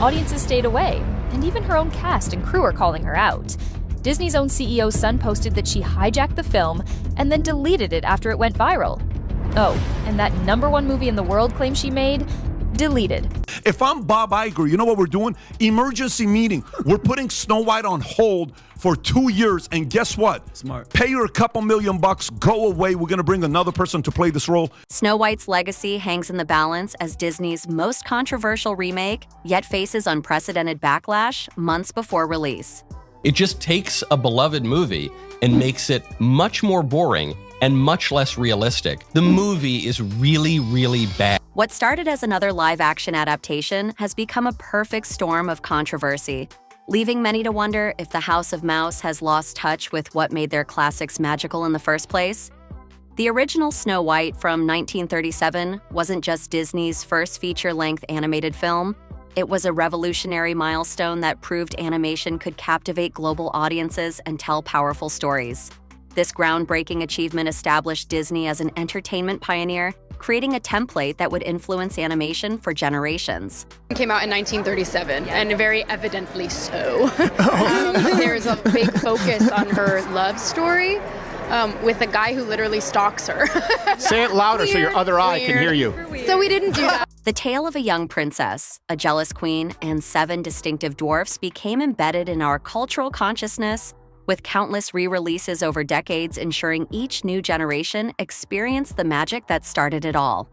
Audiences stayed away, and even her own cast and crew are calling her out. Disney's own CEO's son posted that she hijacked the film and then deleted it after it went viral. Oh, and that #1 movie in the world claim she made? Deleted. If I'm Bob Iger, you know what we're doing? Emergency meeting. We're putting Snow White on hold for 2 years, and guess what? Smart. Pay her a couple $1,000,000, go away. We're going to bring another person to play this role. Snow White's legacy hangs in the balance as Disney's most controversial remake, yet faces unprecedented backlash months before release. It just takes a beloved movie and makes it much more boring and much less realistic. The movie is really, really bad. What started as another live-action adaptation has become a perfect storm of controversy, leaving many to wonder if the House of Mouse has lost touch with what made their classics magical in the first place. The original Snow White from 1937 wasn't just Disney's first feature-length animated film. It was a revolutionary milestone that proved animation could captivate global audiences and tell powerful stories. This groundbreaking achievement established Disney as an entertainment pioneer, creating a template that would influence animation for generations. It came out in 1937, and very evidently so. There's a big focus on her love story with a guy who literally stalks her. Say it louder so your other eye can hear you. So we didn't do that. The tale of a young princess, a jealous queen, and 7 distinctive dwarfs became embedded in our cultural consciousness, with countless re-releases over decades ensuring each new generation experienced the magic that started it all.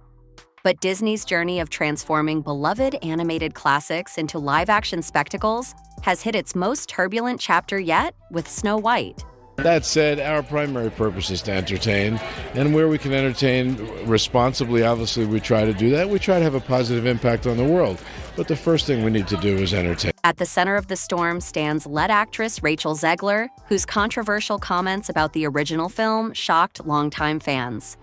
But Disney's journey of transforming beloved animated classics into live-action spectacles has hit its most turbulent chapter yet with Snow White. That said, our primary purpose is to entertain, and where we can entertain responsibly, obviously we try to do that. We try to have a positive impact on the world, but the first thing we need to do is entertain. At the center of the storm stands lead actress Rachel Zegler, whose controversial comments about the original film shocked longtime fans.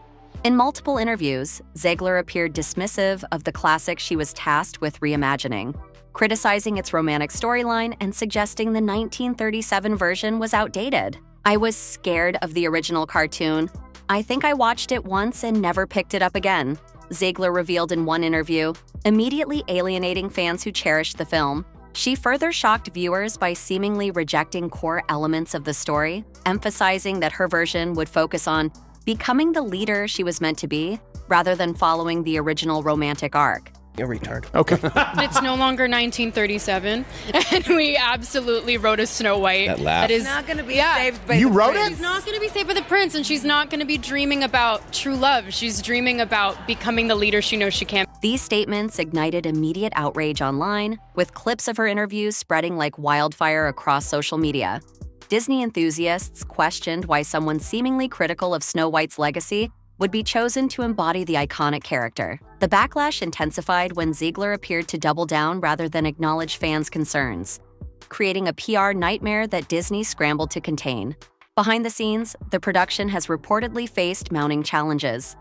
In multiple interviews, Zegler appeared dismissive of the classic she was tasked with reimagining, criticizing its romantic storyline and suggesting the 1937 version was outdated. "I was scared of the original cartoon. I think I watched it once and never picked it up again," Zegler revealed in one interview, immediately alienating fans who cherished the film. She further shocked viewers by seemingly rejecting core elements of the story, emphasizing that her version would focus on becoming the leader she was meant to be, rather than following the original romantic arc. You're a retard. Okay. It's no longer 1937, and we absolutely wrote a Snow White. That laugh. That is Not going to be saved by You the wrote prince. it? She's not going to be saved by the prince, and she's not going to be dreaming about true love. She's dreaming about becoming the leader she knows she can. These statements ignited immediate outrage online, with clips of her interviews spreading like wildfire across social media. Disney enthusiasts questioned why someone seemingly critical of Snow White's legacy would be chosen to embody the iconic character. The backlash intensified when Zegler appeared to double down rather than acknowledge fans' concerns, creating a PR nightmare that Disney scrambled to contain. Behind the scenes, the production has reportedly faced mounting challenges.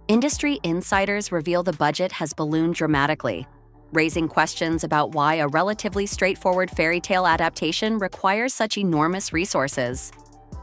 Industry insiders reveal the budget has ballooned dramatically, raising questions about why a relatively straightforward fairy tale adaptation requires such enormous resources.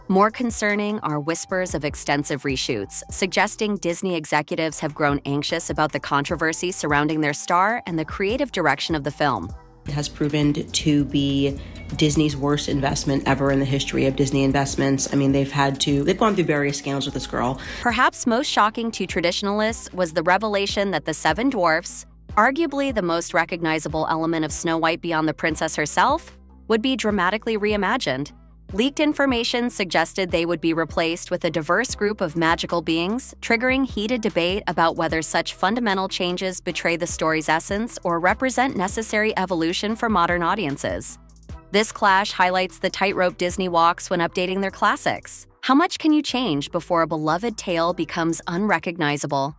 More concerning are whispers of extensive reshoots, suggesting Disney executives have grown anxious about the controversy surrounding their star and the creative direction of the film. It has proven to be Disney's worst investment ever in the history of Disney investments. I mean, they've gone through various scandals with this girl. Perhaps most shocking to traditionalists was the revelation that the 7 dwarfs, arguably the most recognizable element of Snow White beyond the princess herself, would be dramatically reimagined. Leaked information suggested they would be replaced with a diverse group of magical beings, triggering heated debate about whether such fundamental changes betray the story's essence or represent necessary evolution for modern audiences. This clash highlights the tightrope Disney walks when updating their classics. How much can you change before a beloved tale becomes unrecognizable?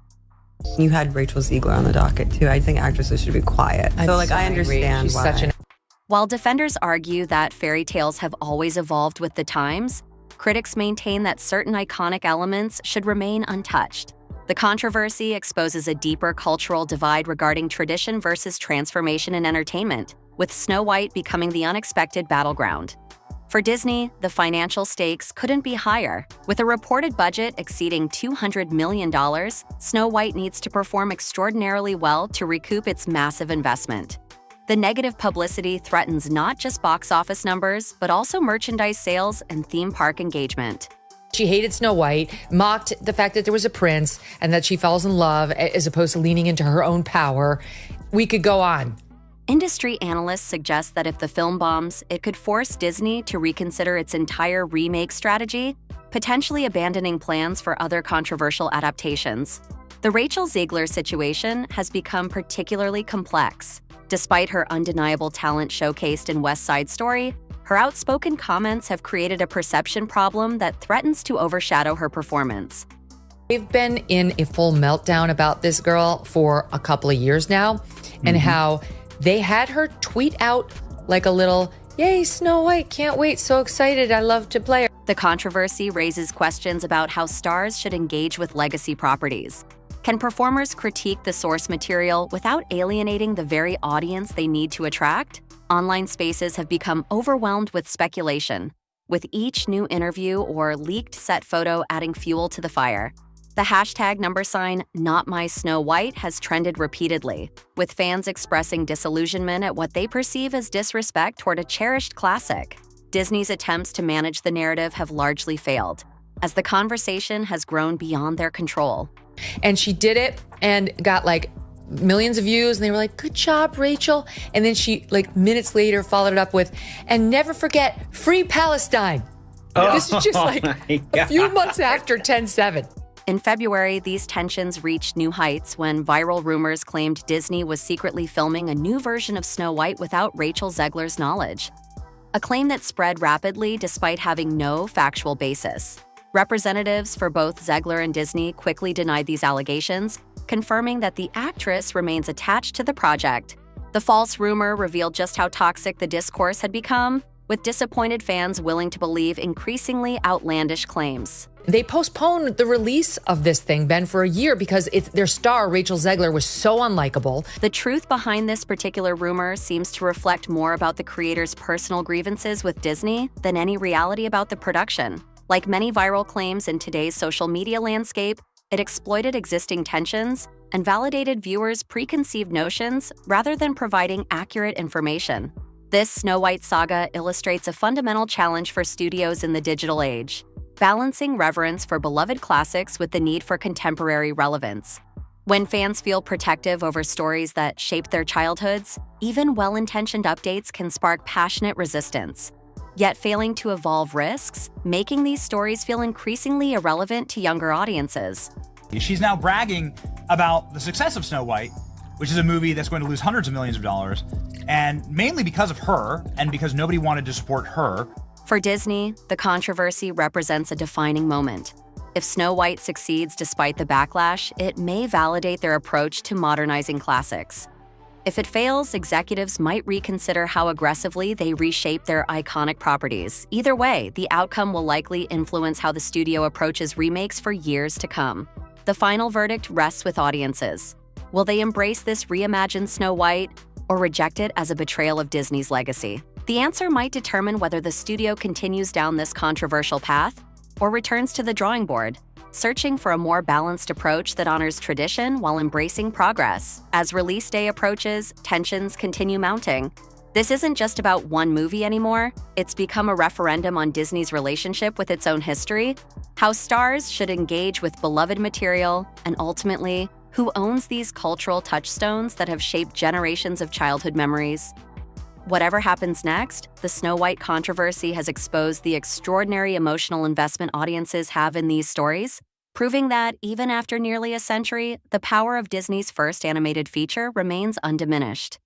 You had Rachel Zegler on the docket, too. I think actresses should be quiet. I understand She's why. such an While defenders argue that fairy tales have always evolved with the times, critics maintain that certain iconic elements should remain untouched. The controversy exposes a deeper cultural divide regarding tradition versus transformation in entertainment, with Snow White becoming the unexpected battleground. For Disney, the financial stakes couldn't be higher. With a reported budget exceeding $200 million, Snow White needs to perform extraordinarily well to recoup its massive investment. The negative publicity threatens not just box office numbers, but also merchandise sales and theme park engagement. She hated Snow White, mocked the fact that there was a prince and that she falls in love as opposed to leaning into her own power. We could go on. Industry analysts suggest that if the film bombs, it could force Disney to reconsider its entire remake strategy, potentially abandoning plans for other controversial adaptations. The Rachel Zegler situation has become particularly complex. Despite her undeniable talent showcased in West Side Story, her outspoken comments have created a perception problem that threatens to overshadow her performance. We've been in a full meltdown about this girl for a couple of years now, and how they had her tweet out like a little, "Yay, Snow White, can't wait, so excited, I love to play her." The controversy raises questions about how stars should engage with legacy properties. Can performers critique the source material without alienating the very audience they need to attract? Online spaces have become overwhelmed with speculation, with each new interview or leaked set photo adding fuel to the fire. The hashtag #NotMySnowWhite has trended repeatedly, with fans expressing disillusionment at what they perceive as disrespect toward a cherished classic. Disney's attempts to manage the narrative have largely failed, as the conversation has grown beyond their control. And she did it and got like millions of views, and they were like, "Good job, Rachel." And then she, like minutes later, followed it up with, "And never forget, free Palestine." This is just like a few months after 10/7. In February, these tensions reached new heights when viral rumors claimed Disney was secretly filming a new version of Snow White without Rachel Zegler's knowledge. A claim that spread rapidly despite having no factual basis. Representatives for both Zegler and Disney quickly denied these allegations, confirming that the actress remains attached to the project. The false rumor revealed just how toxic the discourse had become, with disappointed fans willing to believe increasingly outlandish claims. They postponed the release of this thing, Ben, for a year because their star, Rachel Zegler, was so unlikable. The truth behind this particular rumor seems to reflect more about the creator's personal grievances with Disney than any reality about the production. Like many viral claims in today's social media landscape, it exploited existing tensions and validated viewers' preconceived notions rather than providing accurate information. This Snow White saga illustrates a fundamental challenge for studios in the digital age, balancing reverence for beloved classics with the need for contemporary relevance. When fans feel protective over stories that shaped their childhoods, even well-intentioned updates can spark passionate resistance. Yet failing to evolve risks, making these stories feel increasingly irrelevant to younger audiences. She's now bragging about the success of Snow White, which is a movie that's going to lose hundreds of millions of dollars, and mainly because of her and because nobody wanted to support her. For Disney, the controversy represents a defining moment. If Snow White succeeds despite the backlash, it may validate their approach to modernizing classics. If it fails, executives might reconsider how aggressively they reshape their iconic properties. Either way, the outcome will likely influence how the studio approaches remakes for years to come. The final verdict rests with audiences. Will they embrace this reimagined Snow White or reject it as a betrayal of Disney's legacy? The answer might determine whether the studio continues down this controversial path or returns to the drawing board, searching for a more balanced approach that honors tradition while embracing progress. As release day approaches, tensions continue mounting. This isn't just about one movie anymore. It's become a referendum on Disney's relationship with its own history, how stars should engage with beloved material, and ultimately, who owns these cultural touchstones that have shaped generations of childhood memories. Whatever happens next, the Snow White controversy has exposed the extraordinary emotional investment audiences have in these stories, proving that, even after nearly a century, the power of Disney's first animated feature remains undiminished.